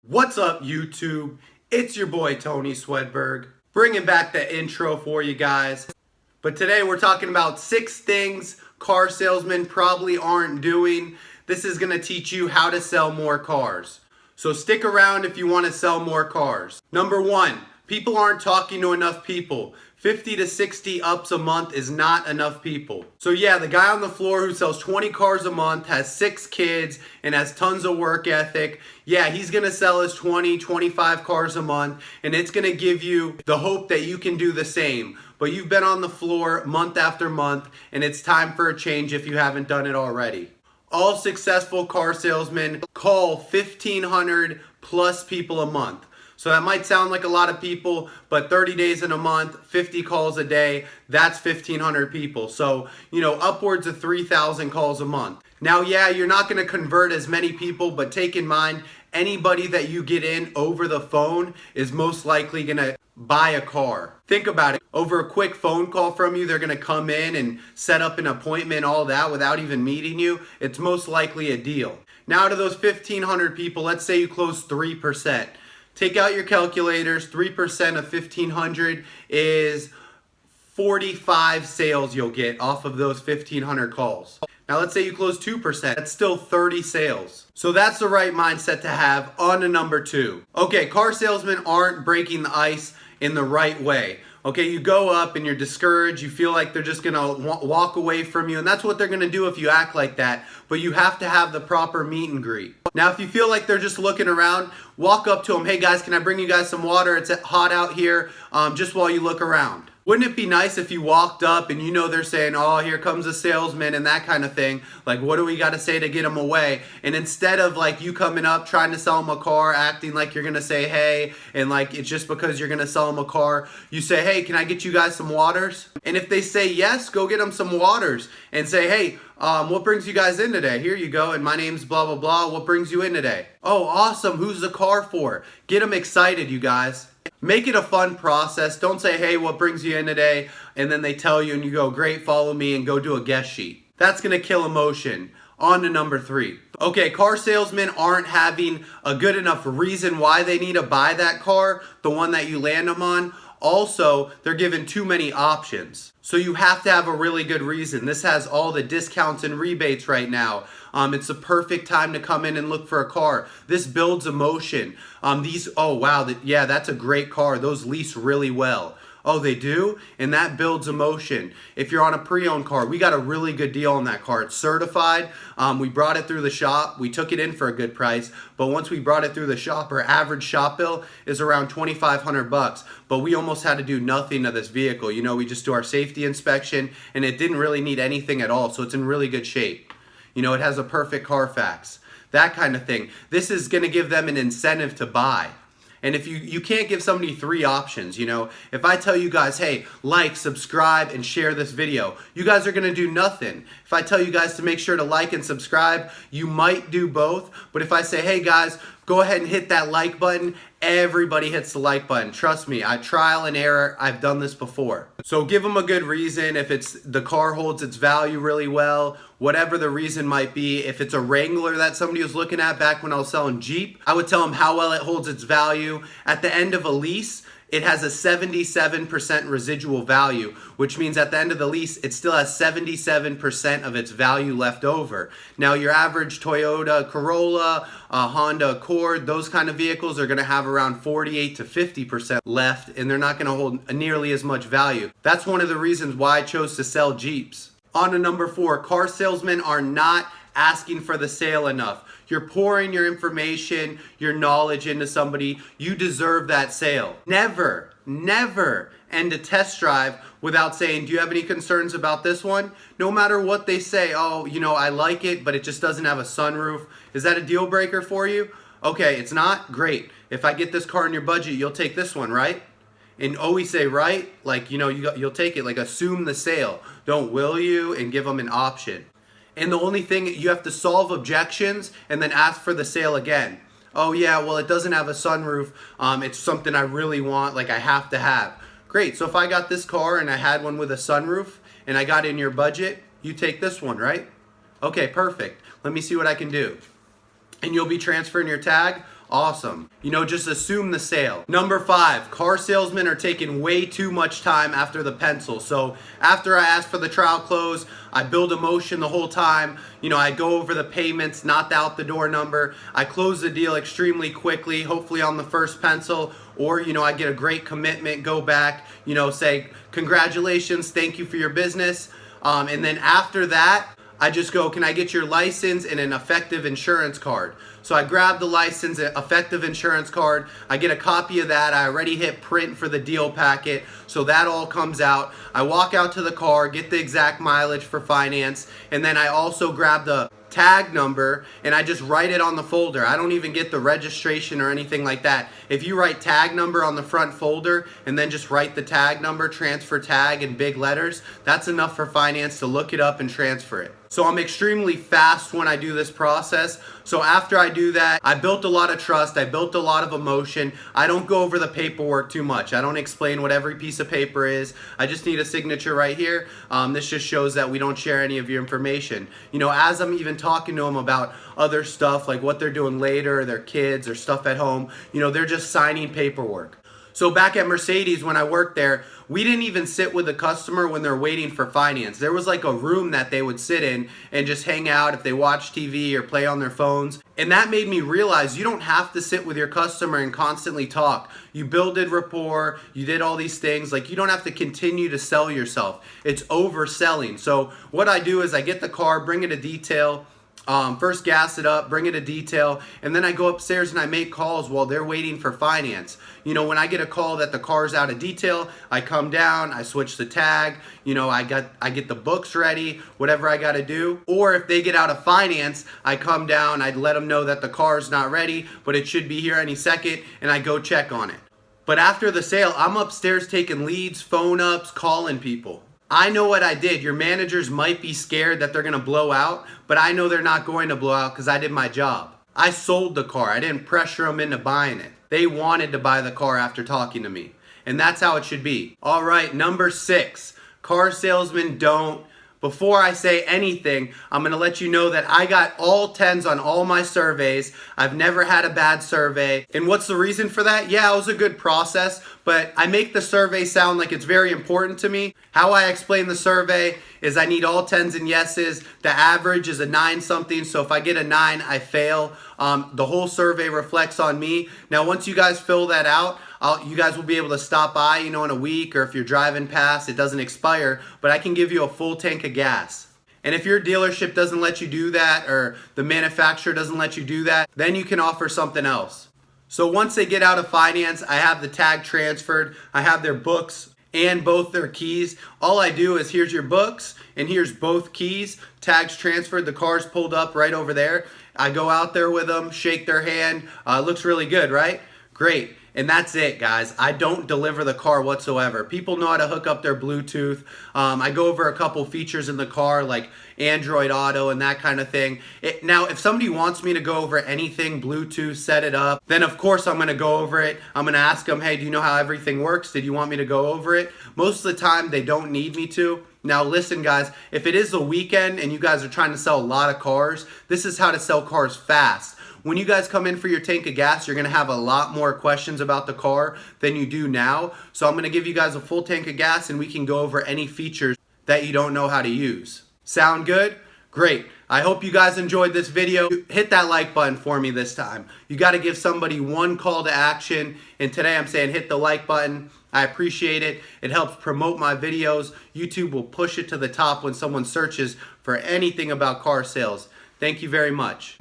What's up, YouTube? It's your boy Tony Swedberg, bringing back the intro for you guys. But today we're talking about 6 things car salesmen probably aren't doing. This is going to teach you how to sell more cars. So stick around if you want to sell more cars. Number 1, people aren't talking to enough people. 50 to 60 ups a month is not enough people. So yeah, the guy on the floor who sells 20 cars a month, has 6 kids, and has tons of work ethic, yeah, he's gonna sell his 20, 25 cars a month, and it's gonna give you the hope that you can do the same. But you've been on the floor month after month, and it's time for a change if you haven't done it already. All successful car salesmen call 1,500 plus people a month. So that might sound like a lot of people, but 30 days in a month, 50 calls a day, that's 1,500 people. So, upwards of 3,000 calls a month. Now, yeah, you're not gonna convert as many people, but take in mind, anybody that you get in over the phone is most likely gonna buy a car. Think about it. Over a quick phone call from you, they're gonna come in and set up an appointment, all that, without even meeting you. It's most likely a deal. Now to those 1,500 people, let's say you close 3%. Take out your calculators. 3% of 1,500 is 45 sales you'll get off of those 1,500 calls. Now let's say you close 2%. That's still 30 sales. So that's the right mindset to have on to number 2. Okay, car salesmen aren't breaking the ice in the right way. Okay, you go up and you're discouraged, you feel like they're just gonna walk away from you, and that's what they're gonna do if you act like that, but you have to have the proper meet and greet. Now, if you feel like they're just looking around, walk up to them, hey guys, can I bring you guys some water? It's hot out here, just while you look around. Wouldn't it be nice if you walked up and they're saying, oh, here comes a salesman and that kind of thing. Like, what do we got to say to get them away? And instead of like you coming up trying to sell them a car, acting like you're going to say, hey, and like it's just because you're going to sell them a car, you say, hey, can I get you guys some waters? And if they say yes, go get them some waters and say, hey, what brings you guys in today? Here you go. And my name's blah, blah, blah. What brings you in today? Oh, awesome. Who's the car for? Get them excited, you guys. Make it a fun process. Don't say, hey, what brings you in today? And then they tell you and you go, great, follow me, and go do a guest sheet. That's going to kill emotion. On to number 3. Okay, car salesmen aren't having a good enough reason why they need to buy that car, the one that you land them on. Also, they're given too many options. So you have to have a really good reason. This has all the discounts and rebates right now. It's the perfect time to come in and look for a car. This builds emotion. Oh wow, that's a great car. Those lease really well. Oh, they do? And that builds emotion. If you're on a pre-owned car, we got a really good deal on that car. It's certified. We brought it through the shop. We took it in for a good price. But once we brought it through the shop, our average shop bill is around $2,500. But we almost had to do nothing to this vehicle. We just do our safety inspection, and it didn't really need anything at all. So it's in really good shape. It has a perfect Carfax. That kind of thing. This is going to give them an incentive to buy. And if you can't give somebody 3 options, if I tell you guys, hey, like, subscribe, and share this video, you guys are gonna do nothing. If I tell you guys to make sure to like and subscribe, you might do both. But if I say, hey guys, go ahead and hit that like button, everybody hits the like button. Trust me, trial and error, I've done this before. So give them a good reason. If it's the car holds its value really well, whatever the reason might be. If it's a Wrangler that somebody was looking at back when I was selling Jeep, I would tell them how well it holds its value. At the end of a lease, it has a 77% residual value, which means at the end of the lease, it still has 77% of its value left over. Now, your average Toyota Corolla, Honda Accord, those kind of vehicles are going to have around 48 to 50% left, and they're not going to hold nearly as much value. That's one of the reasons why I chose to sell Jeeps. On to number 4, car salesmen are not asking for the sale enough. You're pouring your information, your knowledge into somebody. You deserve that sale. Never, never end a test drive without saying, do you have any concerns about this one? No matter what they say, oh, I like it, but it just doesn't have a sunroof. Is that a deal breaker for you? Okay, it's not? Great. If I get this car in your budget, you'll take this one, right? And always say right, like, you'll take it, like assume the sale. Don't will you, and give them an option. And the only thing, you have to solve objections and then ask for the sale again. Oh yeah, well it doesn't have a sunroof. It's something I really want, like I have to have. Great, so if I got this car and I had one with a sunroof and I got in your budget, you take this one, right? Okay, perfect. Let me see what I can do. And you'll be transferring your tag Awesome. Just assume the sale. Number 5, car salesmen are taking way too much time after the pencil. So after I ask for the trial close, I build emotion the whole time. I go over the payments, not the out the door number. I close the deal extremely quickly, hopefully on the first pencil, or I get a great commitment, go back, say congratulations, thank you for your business. And then after that, I just go, can I get your license and an effective insurance card? So I grab the license, effective insurance card. I get a copy of that. I already hit print for the deal packet. So that all comes out. I walk out to the car, get the exact mileage for finance. And then I also grab the tag number and I just write it on the folder. I don't even get the registration or anything like that. If you write tag number on the front folder and then just write the tag number, transfer tag in big letters, that's enough for finance to look it up and transfer it. So I'm extremely fast when I do this process. So after I do that, I built a lot of trust, I built a lot of emotion. I don't go over the paperwork too much. I don't explain what every piece of paper is. I just need a signature right here. This just shows that we don't share any of your information. As I'm even talking to them about other stuff, like what they're doing later, their kids or stuff at home, they're just signing paperwork. So back at Mercedes when I worked there, we didn't even sit with the customer when they're waiting for finance. There was like a room that they would sit in and just hang out if they watch TV or play on their phones. And that made me realize you don't have to sit with your customer and constantly talk. You builded rapport, you did all these things. Like you don't have to continue to sell yourself. It's overselling. So what I do is I get the car, bring it to detail, first gas it up, bring it to detail, and then I go upstairs and I make calls while they're waiting for finance. When I get a call that the car's out of detail, I come down, I switch the tag, I get the books ready, whatever I got to do. Or if they get out of finance, I come down, I'd let them know that the car's not ready, but it should be here any second, and I go check on it. But after the sale, I'm upstairs taking leads, phone ups, calling people. I know what I did. Your managers might be scared that they're going to blow out, but I know they're not going to blow out because I did my job. I sold the car. I didn't pressure them into buying it. They wanted to buy the car after talking to me. And that's how it should be. All right, number 6. Car salesmen don't. Before I say anything, I'm going to let you know that I got all 10s on all my surveys. I've never had a bad survey. And what's the reason for that? Yeah, it was a good process, but I make the survey sound like it's very important to me. How I explain the survey is I need all 10s and yeses. The average is a 9 something, so if I get a 9, I fail. The whole survey reflects on me. Now, once you guys fill that out, you guys will be able to stop by, in a week, or if you're driving past, it doesn't expire, but I can give you a full tank of gas. And if your dealership doesn't let you do that, or the manufacturer doesn't let you do that, then you can offer something else. So once they get out of finance, I have the tag transferred, I have their books and both their keys. All I do is here's your books and here's both keys, tags transferred, the car's pulled up right over there. I go out there with them, shake their hand. Looks really good, right? Great. And that's it, guys. I don't deliver the car whatsoever. People know how to hook up their Bluetooth. I go over a couple features in the car like Android Auto and that kind of thing. Now, if somebody wants me to go over anything, Bluetooth, set it up, then of course I'm going to go over it. I'm going to ask them, hey, do you know how everything works? Did you want me to go over it? Most of the time, they don't need me to. Now listen, guys, if it is the weekend and you guys are trying to sell a lot of cars, this is how to sell cars fast. When you guys come in for your tank of gas, you're going to have a lot more questions about the car than you do now. So I'm going to give you guys a full tank of gas and we can go over any features that you don't know how to use. Sound good? Great. I hope you guys enjoyed this video. Hit that like button for me this time. You got to give somebody one call to action. And today I'm saying hit the like button. I appreciate it. It helps promote my videos. YouTube will push it to the top when someone searches for anything about car sales. Thank you very much.